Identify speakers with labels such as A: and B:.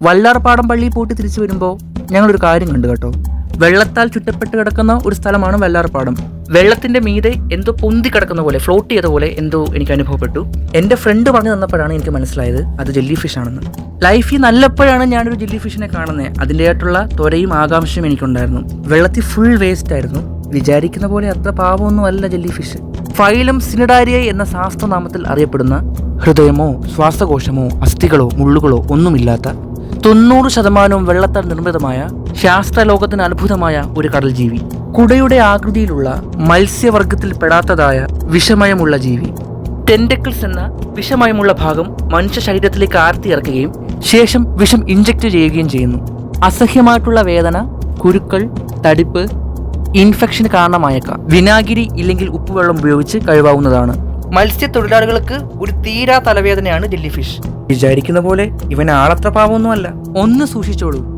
A: വല്ലാർപാടം പള്ളിയിൽ പോയിട്ട് തിരിച്ചു വരുമ്പോൾ ഞങ്ങളൊരു കാര്യം കണ്ടു കേട്ടോ. വെള്ളത്താൽ ചുറ്റപ്പെട്ട് കിടക്കുന്ന ഒരു സ്ഥലമാണ് വല്ലാർപാടം. വെള്ളത്തിന്റെ മീതെ എന്തോ പൊന്തി കിടക്കുന്ന പോലെ, ഫ്ലോട്ട് ചെയ്ത പോലെ എന്തോ എനിക്ക് അനുഭവപ്പെട്ടു. എൻ്റെ ഫ്രണ്ട് പറഞ്ഞു തന്നപ്പോഴാണ് എനിക്ക് മനസ്സിലായത് അത് ജെല്ലി ഫിഷ് ആണെന്ന്. ലൈഫിൽ നല്ലപ്പോഴാണ് ഞാനൊരു ജെല്ലി ഫിഷിനെ കാണുന്നത്. അതിൻ്റെതായിട്ടുള്ള ത്വരയും ആകാംക്ഷയും എനിക്കുണ്ടായിരുന്നു. വെള്ളത്തിൽ ഫുൾ വേസ്റ്റ് ആയിരുന്നു. വിചാരിക്കുന്ന പോലെ അത്ര പാവമൊന്നും അല്ല ജെല്ലി ഫിഷ്. ഫൈലം സിനിഡാരിയ എന്ന ശാസ്ത്രനാമത്തിൽ അറിയപ്പെടുന്ന ഹൃദയമോ ശ്വാസകോശമോ അസ്ഥികളോ മുള്ളുകളോ ഒന്നുമില്ലാത്ത 90% വെള്ളത്താൽ നിർമ്മിതമായ ശാസ്ത്രലോകത്തിന് അത്ഭുതമായ ഒരു കടൽ ജീവി. കുടയുടെ ആകൃതിയിലുള്ള മത്സ്യവർഗത്തിൽ പെടാത്തതായ വിഷമയമുള്ള ജീവി. ടെൻഡക്കിൾസ് എന്ന വിഷമയമുള്ള ഭാഗം മനുഷ്യ ശരീരത്തിലേക്ക് ആർത്തിയിറക്കുകയും ശേഷം വിഷം ഇഞ്ചക്ട് ചെയ്യുകയും ചെയ്യുന്നു. അസഹ്യമായിട്ടുള്ള വേദന, കുരുക്കൾ, തടിപ്പ്, ഇൻഫെക്ഷന് കാരണമായേക്കാം. വിനാഗിരി ഇല്ലെങ്കിൽ ഉപ്പുവെള്ളം ഉപയോഗിച്ച് കഴുകാവുന്നതാണ്. മത്സ്യത്തൊഴിലാളികൾക്ക് ഒരു തീരാ തലവേദനയാണ് ജെല്ലി ഫിഷ്. വിചാരിക്കുന്ന പോലെ ഇവൻ ആളത്ര പാവമൊന്നുമല്ല. ഒന്ന് സൂക്ഷിച്ചോളൂ.